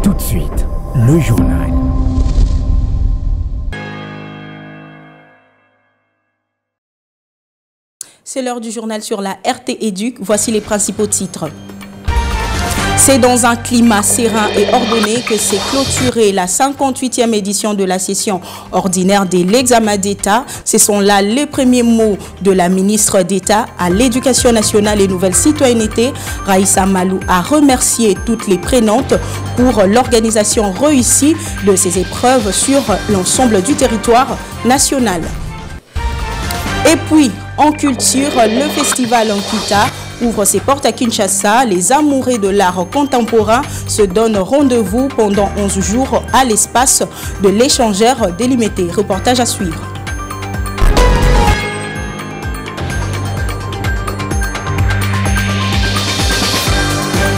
Tout de suite, le journal. C'est l'heure du journal sur la RT Éduc. Voici les principaux titres. C'est dans un climat serein et ordonné que s'est clôturée la 58e édition de la session ordinaire de l'examen d'État. Ce sont là les premiers mots de la ministre d'État à l'Éducation nationale et nouvelle citoyenneté. Raïssa Malou a remercié toutes les prenantes pour l'organisation réussie de ces épreuves sur l'ensemble du territoire national. Et puis, en culture, le festival Ankita ouvre ses portes à Kinshasa. Les amoureux de l'art contemporain se donnent rendez-vous pendant 11 jours à l'espace de l'échangeur délimité. Reportage à suivre.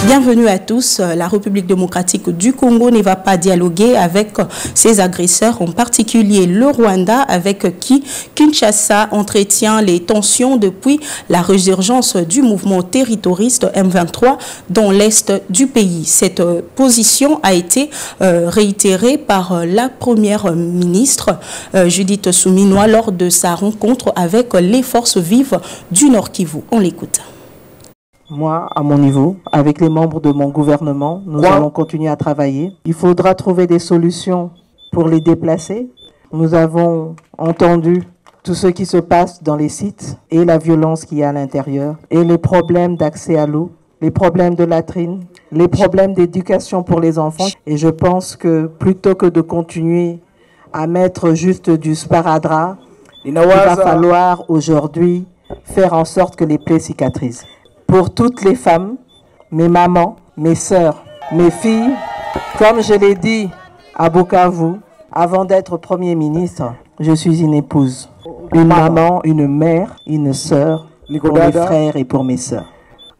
Bienvenue à tous. La République démocratique du Congo ne va pas dialoguer avec ses agresseurs, en particulier le Rwanda, avec qui Kinshasa entretient les tensions depuis la résurgence du mouvement terroriste M23 dans l'est du pays. Cette position a été réitérée par la première ministre Judith Souminois lors de sa rencontre avec les forces vives du Nord Kivu. On l'écoute. Moi, à mon niveau, avec les membres de mon gouvernement, nous allons continuer à travailler. Il faudra trouver des solutions pour les déplacer. Nous avons entendu tout ce qui se passe dans les sites et la violence qu'il y a à l'intérieur et les problèmes d'accès à l'eau, les problèmes de latrines, les problèmes d'éducation pour les enfants. Et je pense que plutôt que de continuer à mettre juste du sparadrap, il va falloir aujourd'hui faire en sorte que les plaies cicatrisent. Pour toutes les femmes, mes mamans, mes sœurs, mes filles, comme je l'ai dit à Bukavu, avant d'être Premier ministre, je suis une épouse, une maman, une mère, une sœur, pour mes frères et pour mes sœurs.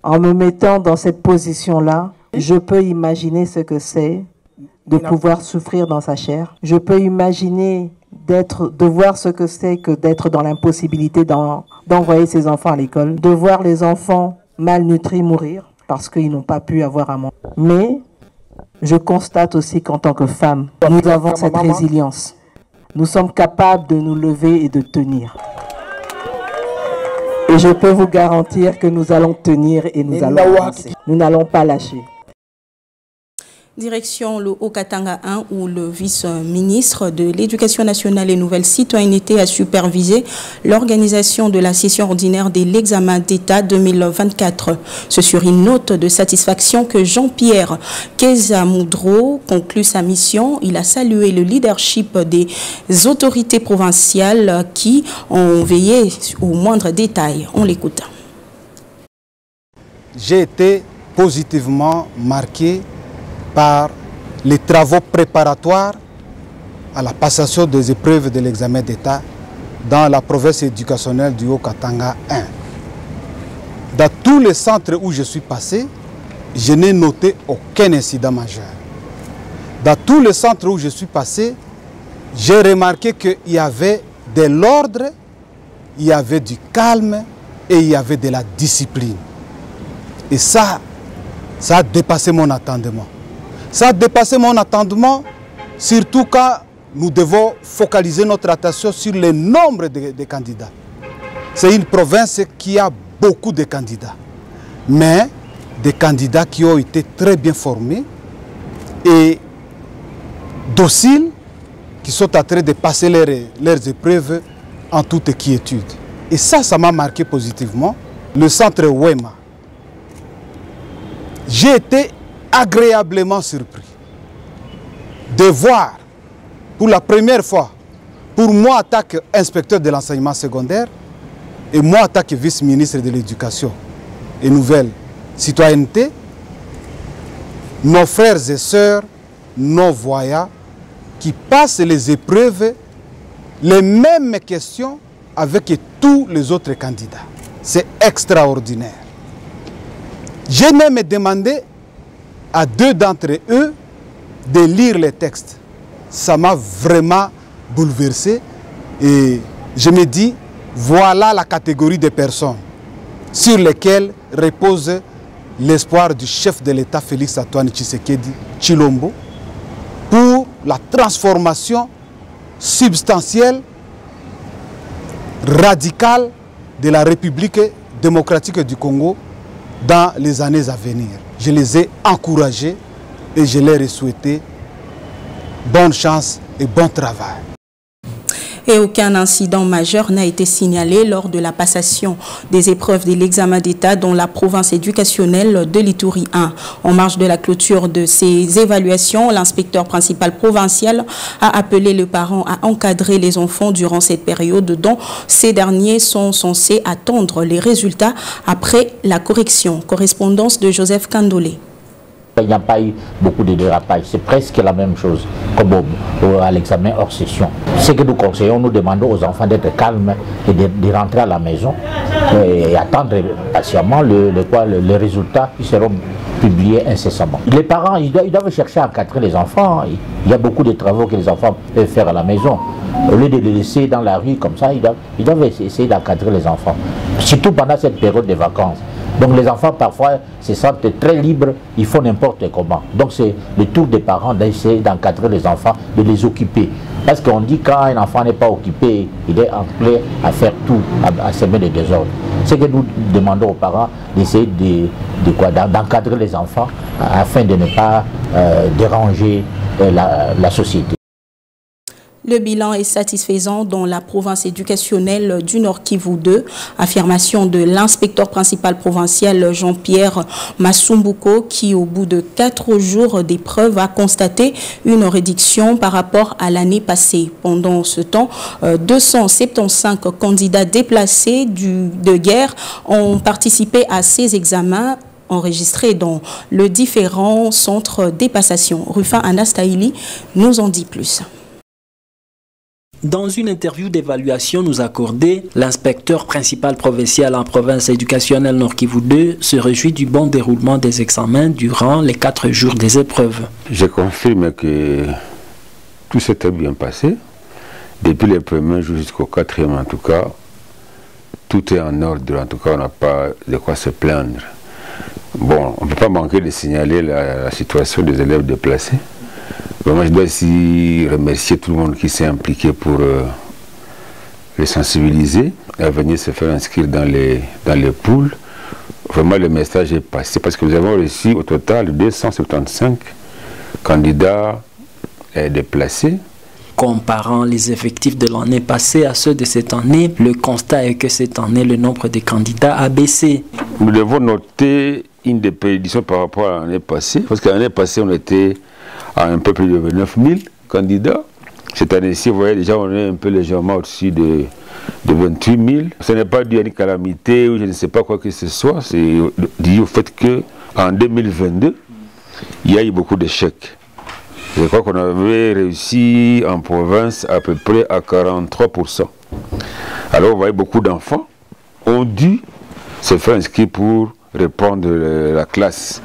En me mettant dans cette position-là, je peux imaginer ce que c'est de pouvoir souffrir dans sa chair. Je peux imaginer de voir ce que c'est que d'être dans l'impossibilité d'envoyer ses enfants à l'école, de voir les enfants malnutris mourir parce qu'ils n'ont pas pu avoir à manger. Mais je constate aussi qu'en tant que femme, nous avons cette résilience. Nous sommes capables de nous lever et de tenir. Et je peux vous garantir que nous allons tenir et nous allons avancer. Nous n'allons pas lâcher. Direction le Haut-Katanga 1 où le vice-ministre de l'Éducation nationale et nouvelle citoyenneté a supervisé l'organisation de la session ordinaire de l'examen d'État 2024. C'est sur une note de satisfaction que Jean-Pierre Kezamoudro conclut sa mission. Il a salué le leadership des autorités provinciales qui ont veillé aux moindres détails. On l'écoute. J'ai été positivement marqué par les travaux préparatoires à la passation des épreuves de l'examen d'État dans la province éducationnelle du Haut-Katanga 1. Dans tous les centres où je suis passé, je n'ai noté aucun incident majeur. Dans tous les centres où je suis passé, j'ai remarqué qu'il y avait de l'ordre, il y avait du calme et il y avait de la discipline. Et ça a dépassé mon attendement. Ça a dépassé mon attendement, surtout quand nous devons focaliser notre attention sur le nombre de candidats. C'est une province qui a beaucoup de candidats, mais des candidats qui ont été très bien formés et dociles, qui sont en train de passer leurs épreuves en toute quiétude. Et ça m'a marqué positivement. Le centre Wema. J'ai été agréablement surpris de voir pour la première fois, pour moi en tant qu'inspecteur de l'enseignement secondaire et moi en tant que vice-ministre de l'Éducation et nouvelle citoyenneté, nos frères et sœurs non-voyants qui passent les épreuves, les mêmes questions avec tous les autres candidats. C'est extraordinaire. J'ai même demandé à 2 d'entre eux de lire les textes. Ça m'a vraiment bouleversé et je me dis, voilà la catégorie de personnes sur lesquelles repose l'espoir du chef de l'État Félix Antoine Tshisekedi Tshilombo la transformation substantielle, radicale de la République démocratique du Congo dans les années à venir. Je les ai encouragés et je leur ai souhaité bonne chance et bon travail. Et aucun incident majeur n'a été signalé lors de la passation des épreuves de l'examen d'État dans la province éducationnelle de l'Ituri 1. En marge de la clôture de ces évaluations, l'inspecteur principal provincial a appelé les parents à encadrer les enfants durant cette période dont ces derniers sont censés attendre les résultats après la correction. Correspondance de Joseph Kandolé. Il n'y a pas eu beaucoup de dérapages, c'est presque la même chose comme à l'examen hors session. Ce que nous conseillons, nous demandons aux enfants d'être calmes et de rentrer à la maison et attendre patiemment les résultats qui seront publiés incessamment. Les parents, ils doivent chercher à encadrer les enfants. Il y a beaucoup de travaux que les enfants peuvent faire à la maison. Au lieu de les laisser dans la rue comme ça, ils doivent essayer d'encadrer les enfants, surtout pendant cette période de vacances. Donc les enfants parfois se sentent très libres, ils font n'importe comment. Donc c'est le tour des parents d'essayer d'encadrer les enfants, de les occuper. Parce qu'on dit quand un enfant n'est pas occupé, il est enclin à faire tout, à semer des désordres. C'est que nous demandons aux parents d'essayer d'encadrer les enfants afin de ne pas déranger la société. Le bilan est satisfaisant dans la province éducationnelle du Nord Kivu 2. Affirmation de l'inspecteur principal provincial Jean-Pierre Masumbuko qui, au bout de 4 jours d'épreuve, a constaté une réduction par rapport à l'année passée. Pendant ce temps, 275 candidats déplacés de guerre ont participé à ces examens enregistrés dans le différents centres des passations. Rufin Anastaïli nous en dit plus. Dans une interview d'évaluation nous accordée, l'inspecteur principal provincial en province éducationnelle Nord Kivu 2 se réjouit du bon déroulement des examens durant les 4 jours des épreuves. Je confirme que tout s'était bien passé. Depuis les premiers jours jusqu'au 4e en tout cas, tout est en ordre. En tout cas, on n'a pas de quoi se plaindre. Bon, on ne peut pas manquer de signaler la situation des élèves déplacés. Moi, je dois ici remercier tout le monde qui s'est impliqué pour les sensibiliser et à venir se faire inscrire dans les poules. Vraiment, le message est passé parce que nous avons reçu au total 275 candidats déplacés. Comparant les effectifs de l'année passée à ceux de cette année, le constat est que cette année, le nombre de candidats a baissé. Nous devons noter une déperdition par rapport à l'année passée, parce que l'année passée, on était à un peu plus de 29 000 candidats. Cette année-ci, vous voyez, déjà, on est un peu légèrement au-dessus de 28 000. Ce n'est pas dû à une calamité ou je ne sais pas quoi que ce soit. C'est dû au fait qu'en 2022, il y a eu beaucoup d'échecs. Je crois qu'on avait réussi en province à peu près à 43%. Alors, vous voyez, beaucoup d'enfants ont dû se faire inscrire pour répondre à la classe.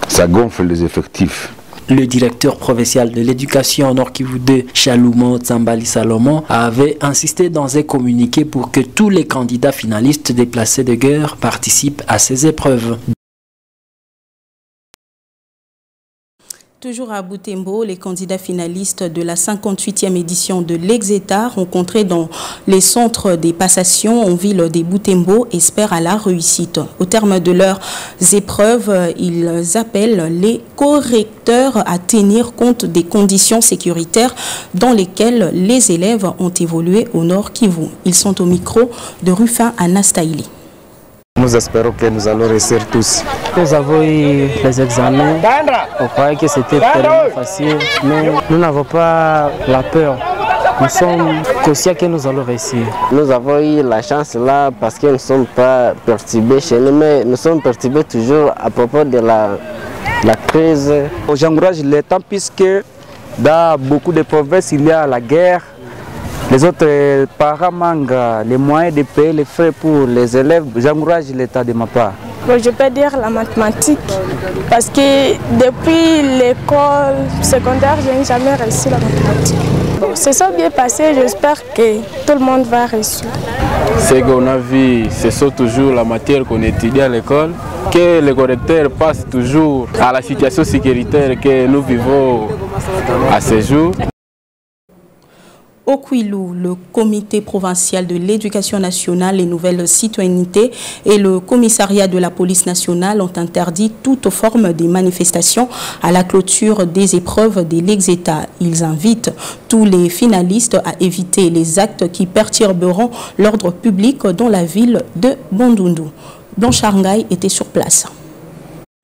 Ça gonfle les effectifs. Le directeur provincial de l'éducation Nord Kivu 2, Chaloumo Tsambali Salomon, avait insisté dans un communiqué pour que tous les candidats finalistes déplacés de guerre participent à ces épreuves. Toujours à Butembo, les candidats finalistes de la 58e édition de l'Exeta rencontrés dans les centres des passations en ville de Butembo espèrent à la réussite. Au terme de leurs épreuves, ils appellent les correcteurs à tenir compte des conditions sécuritaires dans lesquelles les élèves ont évolué au Nord Kivu. Ils sont au micro de Rufin Anastaïli. Nous espérons que nous allons réussir tous. Nous avons eu les examens, on croyait que c'était tellement facile, mais nous n'avons pas la peur. Nous sommes conscients que nous allons réussir. Nous avons eu la chance là parce que nous ne sommes pas perturbés chez nous, mais nous sommes perturbés toujours à propos de la crise. J'encourage l'État puisque dans beaucoup de provinces il y a la guerre. Les autres parents manquent les moyens de payer les frais pour les élèves. J'encourage l'État de ma part. Bon, je peux dire la mathématique parce que depuis l'école secondaire, je n'ai jamais réussi la mathématique. Bon, se sont bien passés. J'espère que tout le monde va réussir. Ce qu'on a vu, c'est toujours la matière qu'on étudie à l'école, que les correcteurs passent toujours à la situation sécuritaire que nous vivons à ce jour. Au Kouilou, le comité provincial de l'éducation nationale et nouvelle citoyenneté et le commissariat de la police nationale ont interdit toute forme de manifestation à la clôture des épreuves de l'exétat. Ils invitent tous les finalistes à éviter les actes qui perturberont l'ordre public dans la ville de Bandundu. Blanche Arngaï était sur place.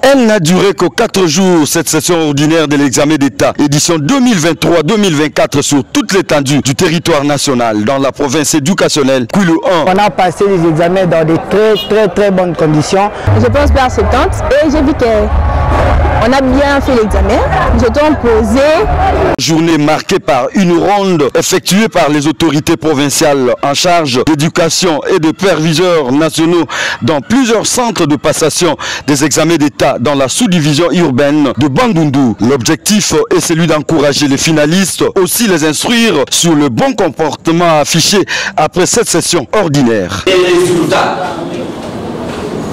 Elle n'a duré que 4 jours, cette session ordinaire de l'examen d'État, édition 2023-2024 sur toute l'étendue du territoire national dans la province éducationnelle Kouilou 1. On a passé les examens dans de très bonnes conditions. Je pense bien à ce temps et j'ai vu qu'on a bien fait l'examen. Je t'ai posé. Journée marquée par une ronde effectuée par les autorités provinciales en charge d'éducation et de superviseurs nationaux dans plusieurs centres de passation des examens d'État dans la sous-division urbaine de Bandundu. L'objectif est celui d'encourager les finalistes, aussi les instruire sur le bon comportement affiché après cette session ordinaire. Et les résultats,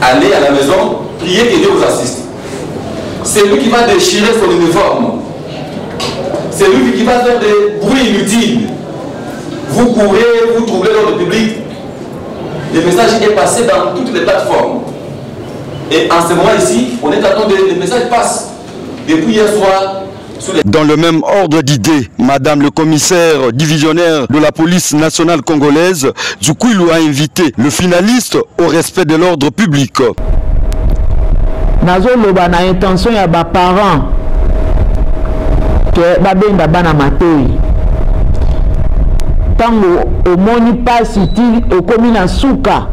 allez à la maison, priez que Dieu vous assiste. C'est lui qui va déchirer son uniforme. C'est lui qui va faire des bruits inutiles. Vous courez, vous troublez l'ordre public. Le message est passé dans toutes les plateformes. Et en ce moment ici, on est attendu, les messages passent depuis hier soir. Dans le même ordre d'idées, Madame le commissaire divisionnaire de la police nationale congolaise du Kouilou a invité le finaliste au respect de l'ordre public. Nazo loba na intention ya ba parents que babenda bana matoi. Tango omoni pasi ti okomi na suka.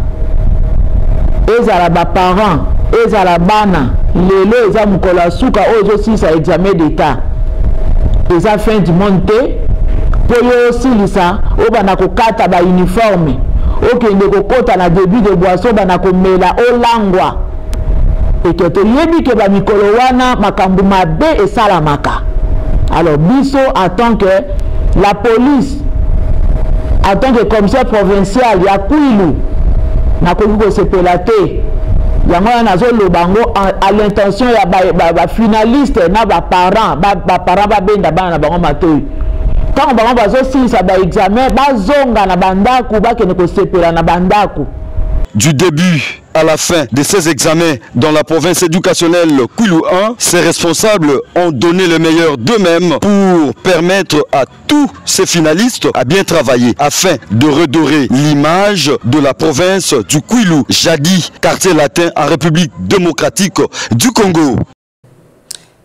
Ezala ba parents, ezala bana, lelo eza mukola suka ozo sisa examen d'État. Eza fin du monde te, po yo silisa, o bana kokata ba uniforme, okende kokota na début de boisson bana komela olangwa. Et que te yebi ke ba mikolo wana makambu mabe esalamaka. Alors biso en tant que la police, en tant que commissaire provincial ya Kouilou, na koki se pelate yango nazo lobango à l'intention ya ba finaliste na ba parents ba benda bana bango matoi quand bango bazo silisa ba examen bazonga na bandaku bakene ko sepela na bandaku. Du début à la fin de ces examens dans la province éducationnelle Kouilou 1, ces responsables ont donné le meilleur d'eux-mêmes pour permettre à tous ces finalistes à bien travailler afin de redorer l'image de la province du Kouilou, jadis quartier latin en République démocratique du Congo.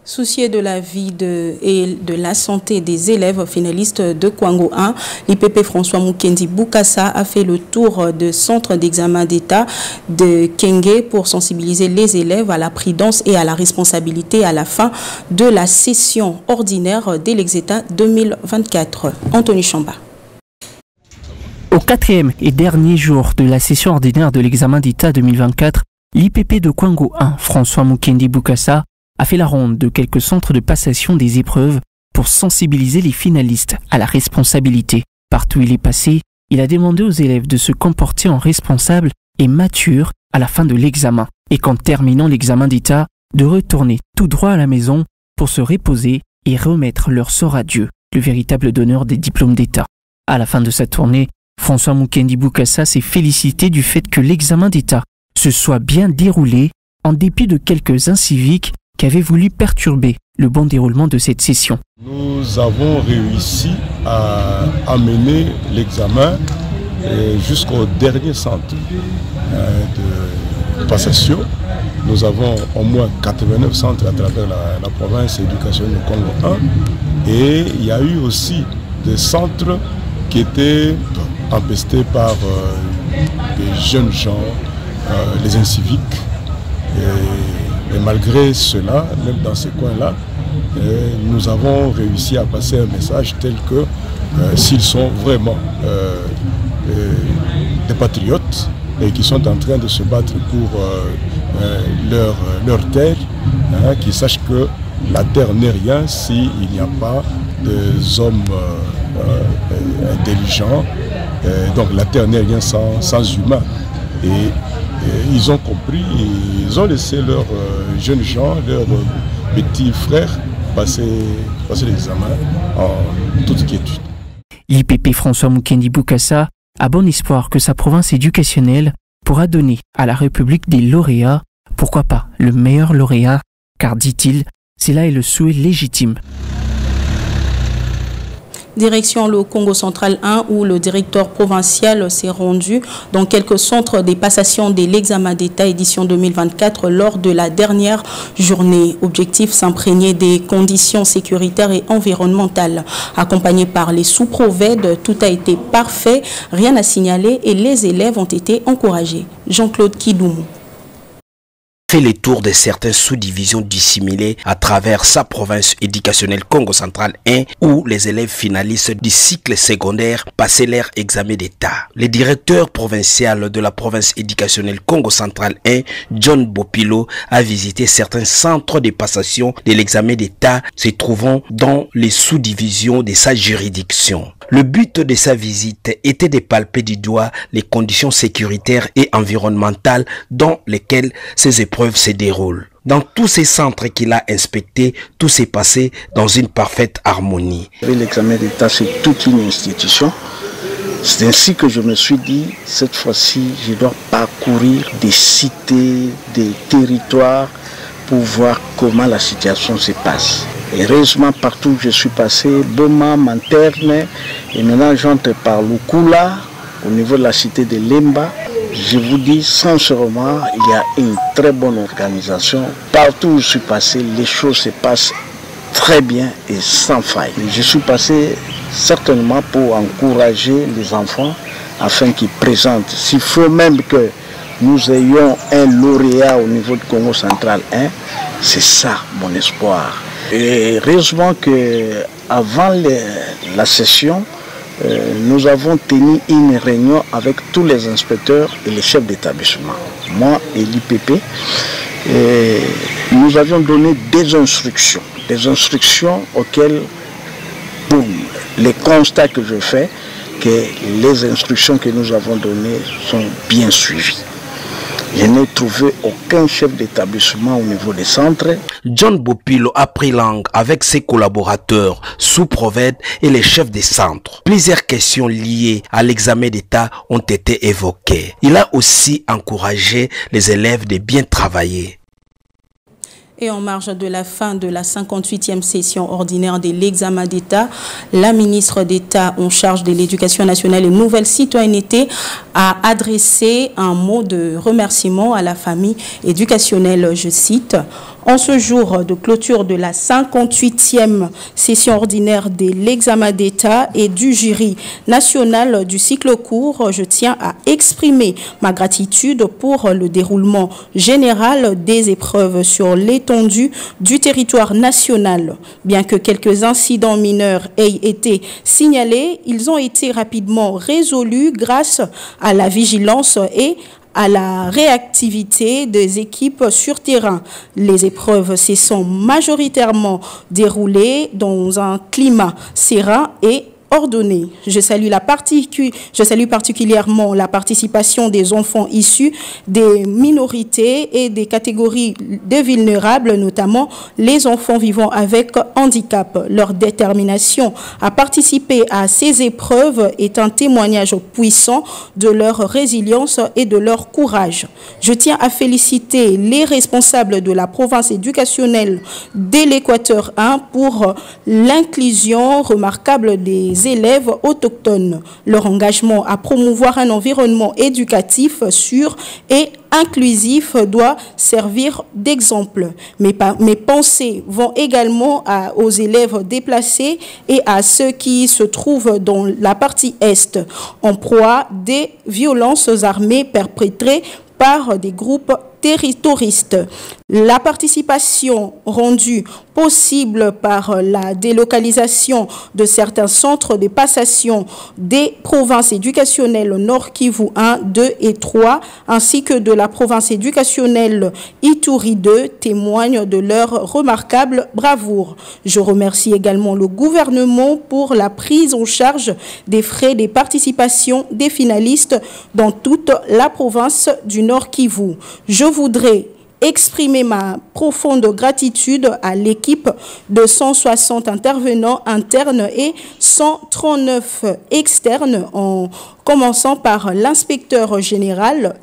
Soucieux de la vie et de la santé des élèves finalistes de Kwango 1, l'IPP François Mukendi Boukassa a fait le tour de centre d'examen d'État de Kenge pour sensibiliser les élèves à la prudence et à la responsabilité à la fin de la session ordinaire de l'Exétat 2024. Anthony Chamba. Au 4e et dernier jour de la session ordinaire de l'examen d'État 2024, l'IPP de Kwango 1, François Mukendi Boukassa, a fait la ronde de quelques centres de passation des épreuves pour sensibiliser les finalistes à la responsabilité. Partout où il est passé, il a demandé aux élèves de se comporter en responsables et matures à la fin de l'examen et qu'en terminant l'examen d'État, de retourner tout droit à la maison pour se reposer et remettre leur sort à Dieu, le véritable donneur des diplômes d'État. À la fin de sa tournée, François Mukendi Boukassa s'est félicité du fait que l'examen d'État se soit bien déroulé en dépit de quelques inciviques qui avait voulu perturber le bon déroulement de cette session. Nous avons réussi à amener l'examen jusqu'au dernier centre de passation. Nous avons au moins 89 centres à travers la province éducation du Congo 1 et il y a eu aussi des centres qui étaient empestés par des jeunes gens, les inciviques. Et malgré cela, même dans ces coins-là, nous avons réussi à passer un message tel que s'ils sont vraiment des patriotes et qui sont en train de se battre pour leur terre, qu'ils sachent que la terre n'est rien s'il n'y a pas des hommes intelligents. Donc la terre n'est rien sans humain. Et ils ont compris, ils ont laissé leurs jeunes gens, leurs petits frères passer l'examen en toute quiétude. L'IPP François Mukendi Bokassa a bon espoir que sa province éducationnelle pourra donner à la République des lauréats, pourquoi pas le meilleur lauréat, car dit-il, c'est là est le souhait légitime. Direction le Congo central 1 où le directeur provincial s'est rendu dans quelques centres des passations de l'examen d'État édition 2024 lors de la dernière journée. Objectif s'imprégner des conditions sécuritaires et environnementales. Accompagné par les sous-provèdes, tout a été parfait, rien à signaler et les élèves ont été encouragés. Jean-Claude Kidoumou fait les tours de certaines sous-divisions dissimulées à travers sa province éducationnelle Congo central 1 où les élèves finalistes du cycle secondaire passaient leur examen d'État. Le directeur provincial de la province éducationnelle Congo central 1, John Bopilo, a visité certains centres de passation de l'examen d'État se trouvant dans les sous-divisions de sa juridiction. Le but de sa visite était de palper du doigt les conditions sécuritaires et environnementales dans lesquelles ces épreuves se déroulent. Dans tous ces centres qu'il a inspectés, tout s'est passé dans une parfaite harmonie. L'examen d'État, c'est toute une institution. C'est ainsi que je me suis dit, cette fois-ci, je dois parcourir des cités, des territoires pour voir comment la situation se passe. Heureusement, partout où je suis passé, Boma, Manterne, et maintenant j'entre par Lukula, au niveau de la cité de Lemba. Je vous dis sincèrement, il y a une très bonne organisation. Partout où je suis passé, les choses se passent très bien et sans faille. Je suis passé certainement pour encourager les enfants afin qu'ils présentent. S'il faut même que nous ayons un lauréat au niveau du Congo central 1, c'est ça mon espoir. Et heureusement qu'avant la session, nous avons tenu une réunion avec tous les inspecteurs et les chefs d'établissement, moi et l'IPP. Nous avions donné des instructions auxquelles, pour les constats que je fais, que les instructions que nous avons données sont bien suivies. Je n'ai trouvé aucun chef d'établissement au niveau des centres. John Bopilo a pris langue avec ses collaborateurs, sous-provèdes et les chefs des centres. Plusieurs questions liées à l'examen d'État ont été évoquées. Il a aussi encouragé les élèves de bien travailler. Et en marge de la fin de la 58e session ordinaire de l'examen d'État, la ministre d'État en charge de l'éducation nationale et nouvelle citoyenneté a adressé un mot de remerciement à la famille éducationnelle, je cite. En ce jour de clôture de la 58e session ordinaire de l'examen d'État et du jury national du cycle court, je tiens à exprimer ma gratitude pour le déroulement général des épreuves sur l'étendue du territoire national. Bien que quelques incidents mineurs aient été signalés, ils ont été rapidement résolus grâce à la vigilance et à la réactivité des équipes sur terrain. Les épreuves se sont majoritairement déroulées dans un climat serein et ordonnée. Je salue particulièrement la participation des enfants issus des minorités et des catégories de vulnérables, notamment les enfants vivant avec handicap. Leur détermination à participer à ces épreuves est un témoignage puissant de leur résilience et de leur courage. Je tiens à féliciter les responsables de la province éducationnelle de l'Équateur 1 pour l'inclusion remarquable des élèves autochtones. Leur engagement à promouvoir un environnement éducatif sûr et inclusif doit servir d'exemple. Mes pensées vont également aux élèves déplacés et à ceux qui se trouvent dans la partie Est, en proie des violences armées perpétrées par des groupes territoriste. La participation rendue possible par la délocalisation de certains centres de passation des provinces éducationnelles Nord Kivu 1, 2 et 3, ainsi que de la province éducationnelle Ituri 2, témoignent de leur remarquable bravoure. Je remercie également le gouvernement pour la prise en charge des frais de participation des finalistes dans toute la province du Nord Kivu. Je voudrais exprimer ma profonde gratitude à l'équipe de 160 intervenants internes et 139 externes, en commençant par l'inspecteur général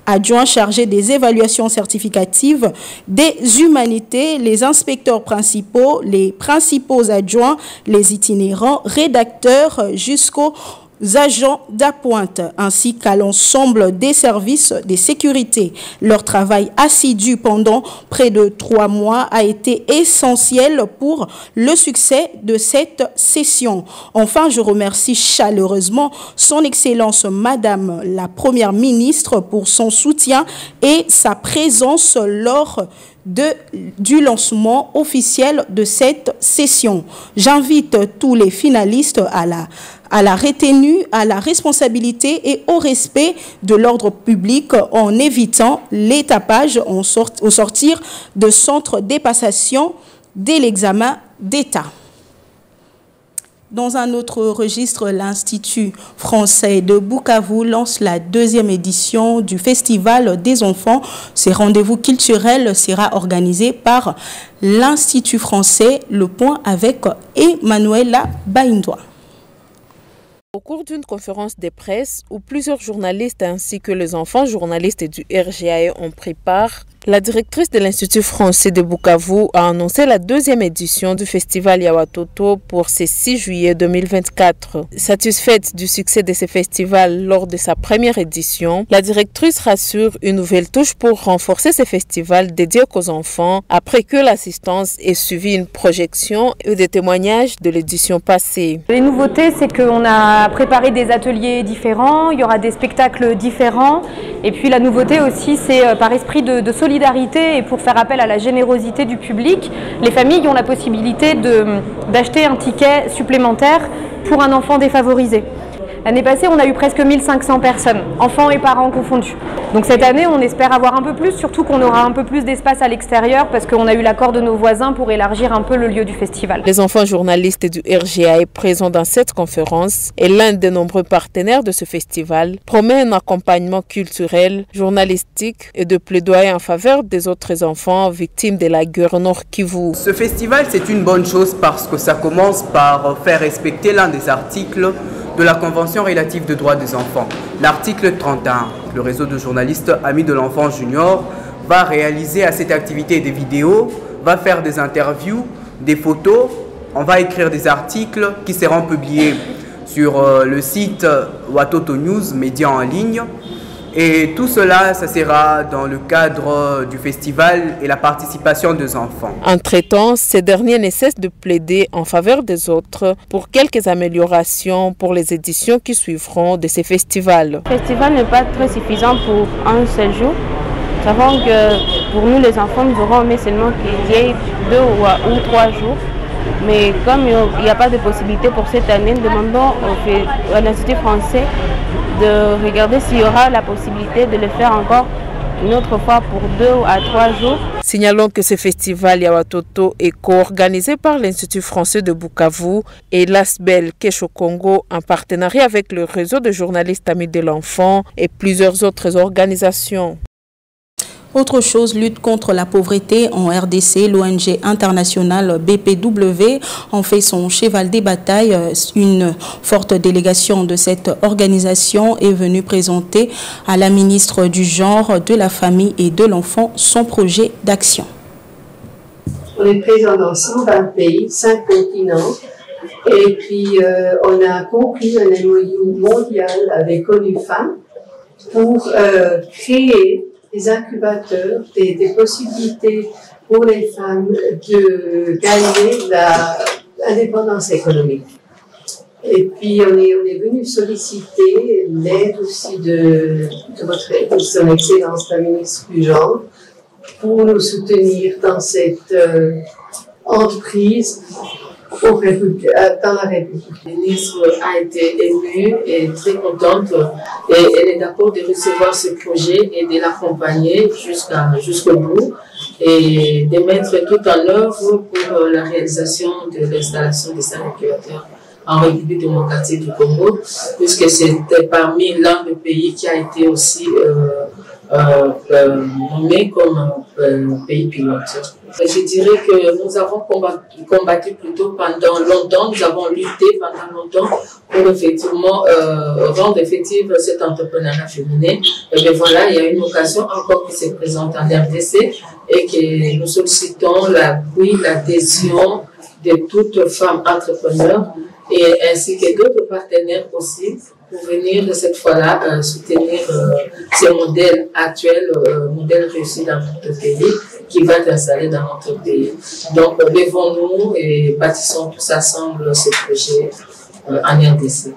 adjoint chargé des évaluations certificatives des humanités, les inspecteurs principaux, les principaux adjoints, les itinérants, rédacteurs jusqu'aux agents d'appointe, ainsi qu'à l'ensemble des services de sécurité. Leur travail assidu pendant près de 3 mois a été essentiel pour le succès de cette session. Enfin, je remercie chaleureusement son Excellence Madame la Première ministre pour son soutien et sa présence lors du lancement officiel de cette session. J'invite tous les finalistes à la retenue, à la responsabilité et au respect de l'ordre public en évitant les tapages au sortir de centres de passation dès l'examen d'État. Dans un autre registre, l'Institut français de Bukavu lance la 2e édition du Festival des enfants. Ce rendez-vous culturel sera organisé par l'Institut français. Le point avec Emmanuela Baindoa. Au cours d'une conférence de presse où plusieurs journalistes ainsi que les enfants journalistes du RGAE ont pris part, la directrice de l'Institut français de Bukavu a annoncé la 2e édition du festival Yawatoto pour ce 6 juillet 2024. Satisfaite du succès de ce festival lors de sa première édition, la directrice rassure une nouvelle touche pour renforcer ce festival dédié aux enfants après que l'assistance ait suivi une projection et des témoignages de l'édition passée. Les nouveautés, c'est qu'on a préparé des ateliers différents, il y aura des spectacles différents et puis la nouveauté aussi, c'est par esprit de solidarité et pour faire appel à la générosité du public, les familles ont la possibilité d'acheter un ticket supplémentaire pour un enfant défavorisé. L'année passée, on a eu presque 1500 personnes, enfants et parents confondus. Donc cette année, on espère avoir un peu plus, surtout qu'on aura un peu plus d'espace à l'extérieur parce qu'on a eu l'accord de nos voisins pour élargir un peu le lieu du festival. Les enfants journalistes du RGAE présents dans cette conférence et l'un des nombreux partenaires de ce festival promet un accompagnement culturel, journalistique et de plaidoyer en faveur des autres enfants victimes de la guerre Nord Kivu. Ce festival, c'est une bonne chose parce que ça commence par faire respecter l'un des articles de la Convention relative des droits des enfants. L'article 31, le réseau de journalistes Amis de l'enfant junior va réaliser à cette activité des vidéos, va faire des interviews, des photos, on va écrire des articles qui seront publiés sur le site Watoto News, média en ligne. Et tout cela, ça sera dans le cadre du festival et la participation des enfants. Entre-temps, ces derniers ne cessent de plaider en faveur des autres pour quelques améliorations pour les éditions qui suivront de ces festivals. Le festival n'est pas très suffisant pour un seul jour. Nous savons que pour nous les enfants, nous aurons aimé seulement qu'il y ait 2 ou 3 jours. Mais comme il n'y a pas de possibilité pour cette année, nous demandons à l'Institut français de regarder s'il y aura la possibilité de le faire encore une autre fois pour 2 à 3 jours. Signalons que ce festival Yawatoto est co-organisé par l'Institut français de Bukavu et l'Asbel Kesho Congo en partenariat avec le réseau de journalistes Amis de l'enfant et plusieurs autres organisations. Autre chose, lutte contre la pauvreté en RDC, l'ONG internationale BPW en fait son cheval des batailles. Une forte délégation de cette organisation est venue présenter à la ministre du Genre, de la Famille et de l'Enfant son projet d'action. On est présent dans 120 pays, 5 continents, et puis on a conclu un MOU mondial avec ONU Femmes pour créer des incubateurs, des possibilités pour les femmes de gagner l'indépendance économique. Et puis on est venu solliciter l'aide aussi de son Excellence la ministre Pujan pour nous soutenir dans cette entreprise dans la République. La ministre a été émue et très contente et elle est d'accord de recevoir ce projet et de l'accompagner jusqu'au bout et de mettre tout en œuvre pour la réalisation de l'installation des incubateurs en République démocratique du Congo, puisque c'était parmi l'un des pays qui a été aussi nommé comme pays pilote. Je dirais que nous avons combattu plutôt pendant longtemps, nous avons lutté pendant longtemps pour effectivement rendre effective cet entrepreneuriat féminin. Et bien voilà, il y a une occasion encore qui se présente en RDC et que nous sollicitons l'appui, l'adhésion de toutes femmes entrepreneurs et ainsi que d'autres partenaires aussi pour venir cette fois-là soutenir ces modèles actuels, modèles réussis dans notre pays, qui va s'installer dans notre pays. Donc, levons-nous et bâtissons tous ensemble ce projet en RDC.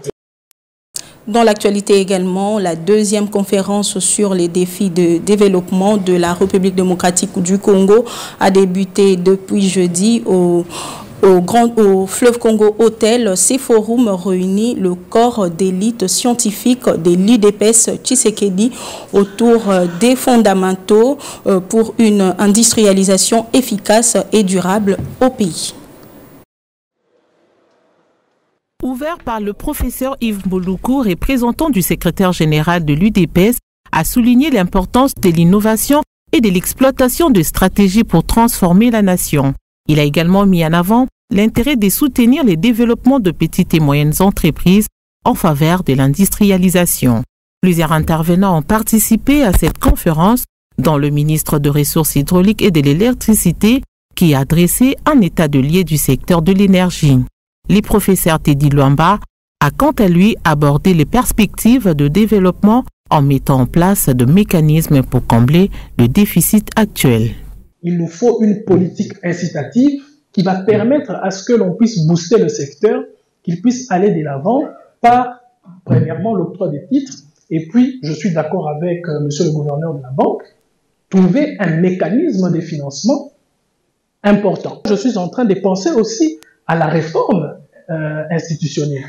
Dans l'actualité également, la deuxième conférence sur les défis de développement de la République démocratique du Congo a débuté depuis jeudi au Fleuve Congo Hôtel. Ces forums réunissent le corps d'élite scientifique de l'UDPS Tshisekedi autour des fondamentaux pour une industrialisation efficace et durable au pays. Ouvert par le professeur Yves Moluku, représentant du secrétaire général de l'UDPS, a souligné l'importance de l'innovation et de l'exploitation de stratégies pour transformer la nation. Il a également mis en avant l'intérêt de soutenir le développement de petites et moyennes entreprises en faveur de l'industrialisation. Plusieurs intervenants ont participé à cette conférence, dont le ministre des Ressources hydrauliques et de l'électricité, qui a dressé un état de lieu du secteur de l'énergie. Le professeur Teddy Luamba a quant à lui abordé les perspectives de développement en mettant en place de mécanismes pour combler le déficit actuel. Il nous faut une politique incitative qui va permettre à ce que l'on puisse booster le secteur, qu'il puisse aller de l'avant par, premièrement, l'octroi des titres, et puis, je suis d'accord avec monsieur le gouverneur de la banque, trouver un mécanisme de financement important. Je suis en train de penser aussi à la réforme institutionnelle.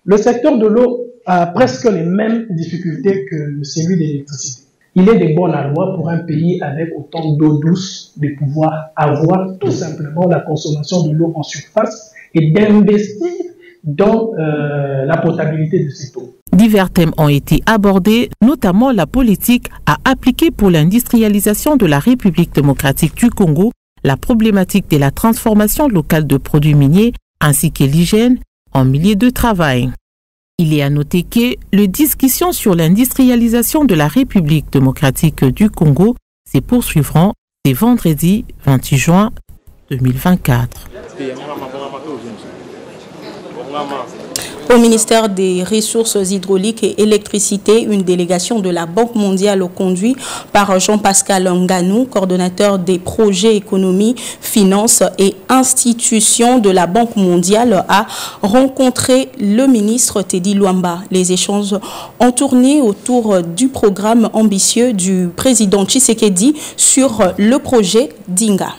Le secteur de l'eau a presque les mêmes difficultés que celui de l'électricité. Il est de bonne loi pour un pays avec autant d'eau douce de pouvoir avoir tout simplement la consommation de l'eau en surface et d'investir dans la potabilité de cette eau. Divers thèmes ont été abordés, notamment la politique à appliquer pour l'industrialisation de la République démocratique du Congo, la problématique de la transformation locale de produits miniers ainsi que l'hygiène en milieu de travail. Il est à noter que les discussions sur l'industrialisation de la République démocratique du Congo se poursuivront ce vendredi 28 juin 2024. Au ministère des Ressources hydrauliques et électricité, une délégation de la Banque mondiale conduite par Jean-Pascal Nganou, coordonnateur des projets économie, finances et institutions de la Banque mondiale, a rencontré le ministre Teddy Luamba. Les échanges ont tourné autour du programme ambitieux du président Tshisekedi sur le projet d'Inga.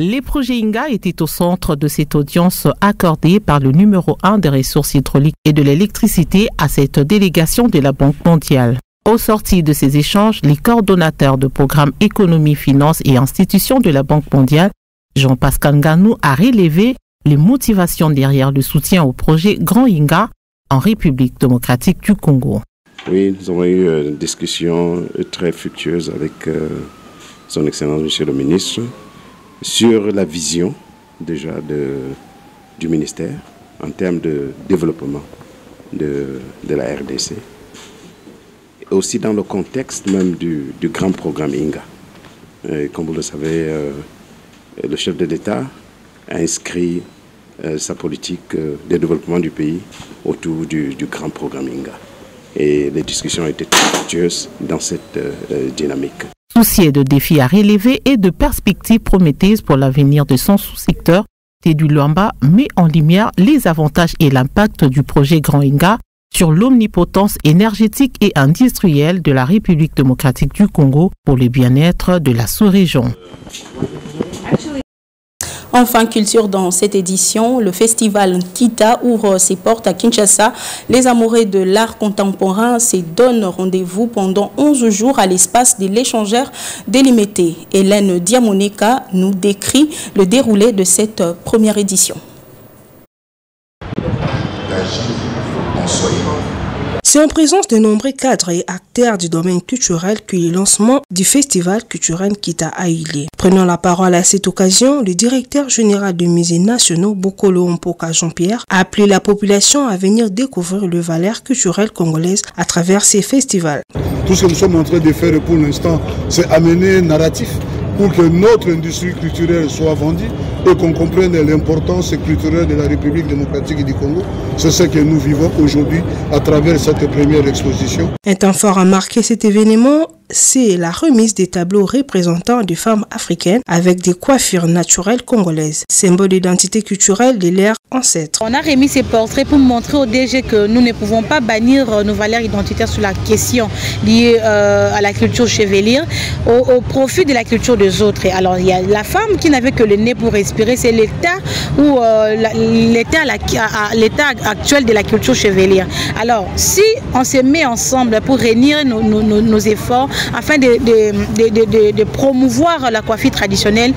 Les projets INGA étaient au centre de cette audience accordée par le numéro 1 des ressources hydrauliques et de l'électricité à cette délégation de la Banque mondiale. Au sorti de ces échanges, les coordonnateurs de programmes économie, finances et institutions de la Banque mondiale, Jean-Pascal Nganou, a relevé les motivations derrière le soutien au projet Grand INGA en République démocratique du Congo. Oui, nous avons eu une discussion très fructueuse avec son Excellence Monsieur le Ministre sur la vision déjà du ministère en termes de développement de la RDC. Et aussi dans le contexte même du grand programme INGA. Comme vous le savez, le chef de l'État a inscrit sa politique de développement du pays autour du grand programme INGA. Et les discussions ont été très fructueuses dans cette dynamique. Soucié de défis à relever et de perspectives prometteuses pour l'avenir de son sous-secteur, Tédu Luamba met en lumière les avantages et l'impact du projet Grand Inga sur l'omnipotence énergétique et industrielle de la République démocratique du Congo pour le bien-être de la sous-région. Enfin, culture dans cette édition, le festival Kita ouvre ses portes à Kinshasa. Les amoureux de l'art contemporain se donnent rendez-vous pendant 11 jours à l'espace de l'échangeur délimité. Hélène Diamoneka nous décrit le déroulé de cette première édition. C'est en présence de nombreux cadres et acteurs du domaine culturel que le lancement du festival culturel Kita a eu lieu. Prenant la parole à cette occasion, le directeur général du musée national Bokolo Mpoka Jean-Pierre a appelé la population à venir découvrir le valeur culturelle congolaise à travers ces festivals. Tout ce que nous sommes en train de faire pour l'instant, c'est amener un narratif pour que notre industrie culturelle soit vendue et qu'on comprenne l'importance culturelle de la République démocratique du Congo. C'est ce que nous vivons aujourd'hui à travers cette première exposition. Un temps fort a marqué cet événement, c'est la remise des tableaux représentant des femmes africaines avec des coiffures naturelles congolaises, symbole d'identité culturelle de leurs ancêtres. On a remis ces portraits pour montrer au DG que nous ne pouvons pas bannir nos valeurs identitaires sur la question liée à la culture chevalière au profit de la culture des autres. Et alors il y a la femme qui n'avait que le nez pour respirer, c'est l'état ou l'état actuel de la culture chevalière. Alors si on se met ensemble pour réunir nos efforts afin de promouvoir la coiffure traditionnelle,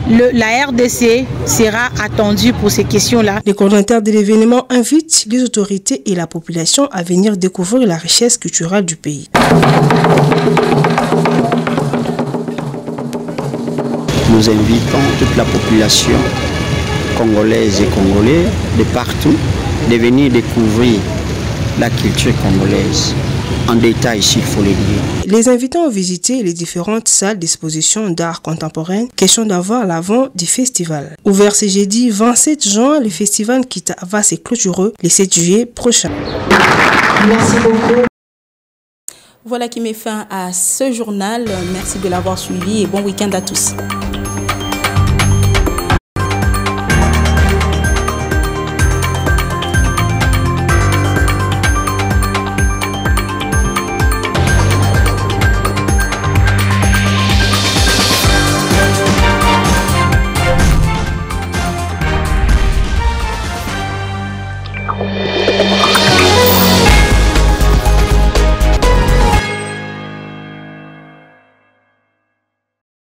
la RDC sera attendue pour ces questions-là. Les coordonnateurs de l'événement invitent les autorités et la population à venir découvrir la richesse culturelle du pays. Nous invitons toute la population congolaise et congolais de partout de venir découvrir la culture congolaise. En détail, s'il faut le dire. Les invités ont visité les différentes salles d'exposition d'art contemporain. Question d'avoir l'avant du festival. Ouvert ce jeudi 27 juin, le festival Kita va se clôturer le 7 juillet prochain. Merci beaucoup. Voilà qui met fin à ce journal. Merci de l'avoir suivi et bon week-end à tous.